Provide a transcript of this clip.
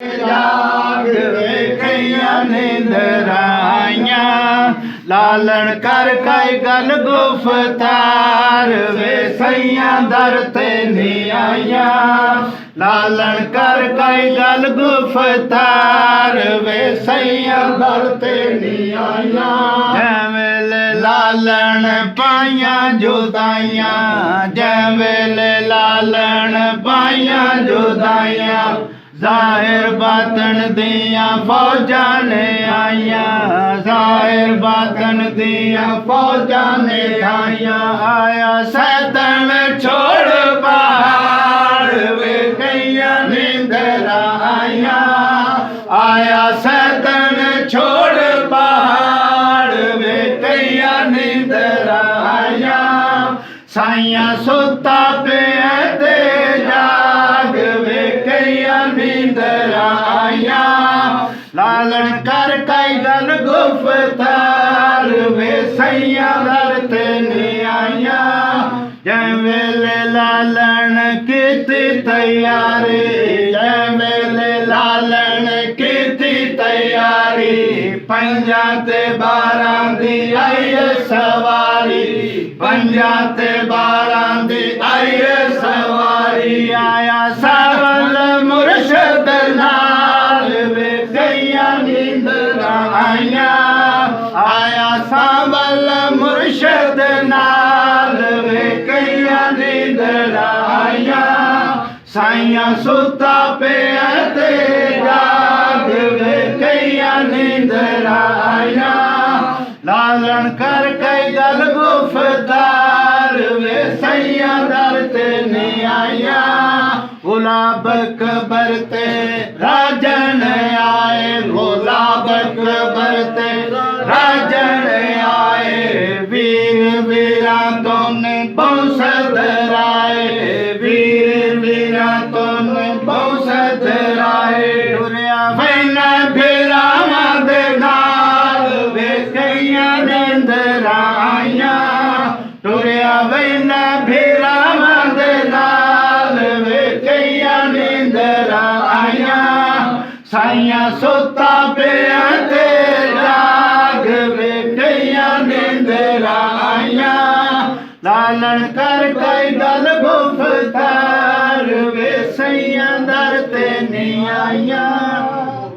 ਜਾਗ ਵੇਖੀਆਂ ਨਿੰਦਰਾਈਆਂ ਲਾਲਣ ਕਰ ਕਈ ਗੱਲ ਗੁਫਤਾਰ ਵੇ ਸਈਆਂ ਦਰ ਤੇ ਨੀ ਆਈਆਂ ਲਾਲਣ ਕਰ ਕਈ ਗੱਲ ਗੁਫਤਾਰ ਵੇ ਸਈਆਂ ਦਰ ਤੇ ਨੀ ਆਈਆਂ ਜਿਵੇਂ ਲਾਲਣ ਪਾਈਆਂ ਜੁਦਾਈਆਂ ਜਿਵੇਂ ਲਾਲਣ ਪਾਈਆਂ ਜੁਦਾਈਆਂ ਜ਼ਾਹਿਰ ਬਾਤਨ ਦੀਆਂ ਫੌਜਾਂ ਨੇ ਆਈਆਂ ਜ਼ਾਹਿਰ ਬਾਤਨ ਦੀਆਂ ਫੌਜਾਂ ਨੇ ਆਈਆਂ ਆਇਆ ਸੈਤਨ ਛੋੜ ਪਹਾੜ ਵੇ ਕਈਆਂ ਨਿੰਦਰਾਂ ਆਈਆਂ ਆਇਆ ਸੈਤਨ ਛੋੜ ਪਹਾੜ ਵੇ ਕਈਆਂ ਨਿੰਦਰਾਂ ਆਈਆਂ ਸਾਈਆਂ ਸੁੱਤਾ ਪਿਆ ਤੇ ਜਾਗ ਵੇ ਕਈਆਂ ਨਿੰਦਰਾਂ ਆਈਆਂ ਲਾਲਣ ਕਰ ਕਈ ਗੱਲ ਗੁਫਤਾਰ ਵੇ ਸਈਆਂ ਦਰ ਤੇ ਨੀ ਆਈਆਂ ਜਿਵੇਂ ਲਾਲਣ ਕੀਤੀ ਤਿਆਰੀ ਜਿਵੇਂ ਲਾਲਣ ਕੀਤੀ ਤਿਆਰੀ ਪੰਜਾਂ ਤੇ 12 ਦੀ ਆਈ ਸਵਾਰੀ ਪੰਜਾਂ ਤੇ 12 ਦੀ ਆਈ ਸਵਾਰੀ ਆਇਆ ਸਾਵਲ ਮੁਰਸ਼ਦ ਨਾਲ ਵੇ ਕਈਆਂ ਨਿੰਦਰਾਂ ਆਈਆਂ ਆਇਆ ਸਾਵਲ ਮੁਰਸ਼ਦ ਨਾਲ ਵੇ ਕਈਆਂ ਨਿੰਦਰਾਂ ਆਈਆਂ ਸਾਈਆਂ ਸੁੱਤਾ ਪਿਆ ਤੇ ਜਾਗ ਵੇ ਕਈਆਂ ਨਿੰਦਰਾਂ ਆਈਆਂ ਲਾਲਣ ਕਰ ਕਈ ਗੱਲ ਗੁਫਤਾਰ ਵੇ ਸਈਆਂ ਦਰ ਤੇ ਨੀ ਆਈਆਂ ਗੁਲਾਬ ਕਬਰ ਤੇ ਰਾਜਨ ਆਏ ਗੁਲਾਬ ਕਬਰ ਤੇ ਰਾਜਨ ਆਏ ਵੀਰ ਵੀਰਾਂ ਤੋਂ ਬੌਸਦ ਰਾਏ ਵੀਰ ਵੀਰਾਂ ਤੋਂ ਬੌਸਦ ਰਾਏ ਟੁਰਿਆ ਵੈਨਾ ਫਿਰਾਵਾਂ ਦੇ ਨਾਲ ਵੇ ਕਈਆਂ ਨਿੰਦਰਾਂ ਆਈਆਂ ਟੁਰਿਆ ਵੈਨਾ ਫਿਰਾਵਾਂ ਦੇ ਨਾਲ ਵੇ ਕਈਆਂ ਨਿੰਦਰਾਂ ਆਈਆਂ ਸਾਈਆਂ ਸੁੱਤਾ ਪਿਆ ਤੇ ਜਾਗ ਵੇ ਕਈਆਂ ਨਿੰਦਰਾਂ ਆਈਆਂ ਲਾਲਣ ਕਰ ਕਈ ਗੱਲ ਗੁਫਤਾਰ ਵੇ ਸਈਆਂ ਦਰ ਤੇ ਨੀ ਆਈਆਂ।